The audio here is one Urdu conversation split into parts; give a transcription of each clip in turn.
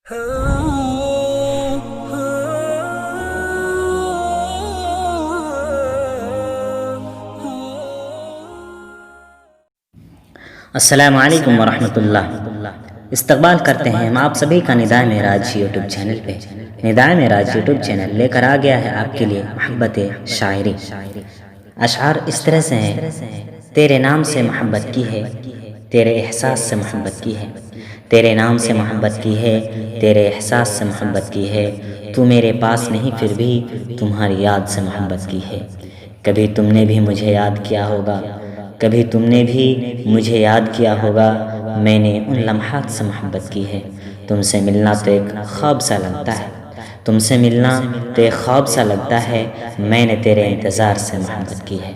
السلام علیکم ورحمۃاللہ۔ استقبال کرتے ہیں ہم آپ سبھی کا NIDA-E-MERAAJ یوٹیوب چینل پہ۔ NIDA-E-MERAAJ یوٹیوب چینل لے کر آ گیا ہے آپ کے لیے محبت شاعری۔ اشعار اس طرح سے ہیں: تیرے نام سے محبت کی ہے، تیرے احساس سے محبت کی ہے، تیرے نام سے محبت کی ہے، تیرے احساس سے محبت کی ہے، تو میرے پاس نہیں پھر بھی تمہاری یاد سے محبت کی ہے۔ کبھی تم نے بھی مجھے یاد کیا ہوگا، کبھی تم نے بھی مجھے یاد کیا ہوگا، میں نے ان لمحات سے محبت کی ہے۔ تم سے ملنا تو ایک خواب سا لگتا ہے، تم سے ملنا تو ایک خواب سا لگتا ہے، میں نے تیرے انتظار سے محبت کی ہے۔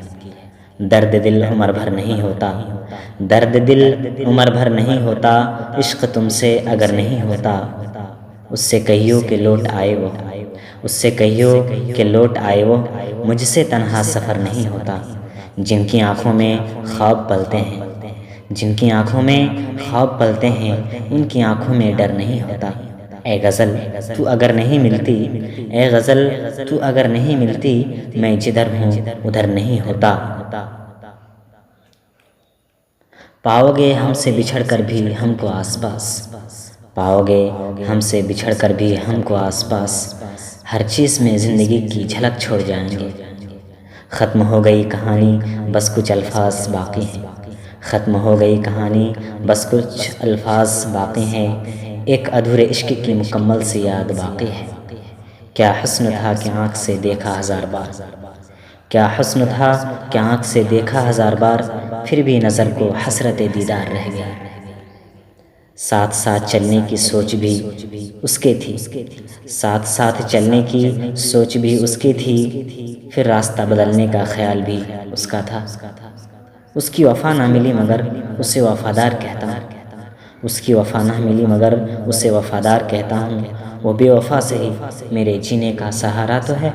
درد دل عمر بھر نہیں ہوتا، درد دل عمر بھر نہیں ہوتا، عشق تم سے اگر نہیں ہوتا، اس سے کہیو کہ لوٹ آئے وہ، اس سے کہیو کہ لوٹ آئے وہ، مجھ سے تنہا سفر نہیں ہوتا۔ جن کی آنکھوں میں خواب پلتے ہیں، جن کی آنکھوں میں خواب پلتے ہیں، ان کی آنکھوں میں ڈر نہیں ہوتا۔ اے غزل تو اگر نہیں ملتی، اے غزل تو اگر نہیں ملتی، میں جدھر ہوں ادھر نہیں ہوتا۔ پاؤ گے ہم سے بچھڑ کر بھی ہم کو آس پاس، پاؤ گے ہم سے بچھڑ کر بھی ہم کو آس پاس، ہر چیز میں زندگی کی جھلک چھوڑ جائیں گے۔ ختم ہو گئی کہانی بس کچھ الفاظ باقی ہیں، ختم ہو گئی کہانی بس کچھ الفاظ باقی ہیں، ایک ادھورے عشق کی مکمل سی یاد باقی ہے۔ کیا حسن تھا کہ آنکھ سے دیکھا ہزار بار، کیا حسن تھا کہ آنکھ سے دیکھا ہزار بار، پھر بھی نظر کو حسرت دیدار رہ گئی۔ ساتھ ساتھ چلنے کی سوچ بھی اس کے تھی، ساتھ ساتھ چلنے کی سوچ بھی اس کی تھی، پھر راستہ بدلنے کا خیال بھی اس کا تھا۔ اس کی وفا نہ ملی مگر اسے وفادار کہتا ہوں، اس کی وفا نہ ملی مگر اسے وفادار کہتا ہوں، وہ بے وفا سے ہی میرے جینے کا سہارا تو ہے۔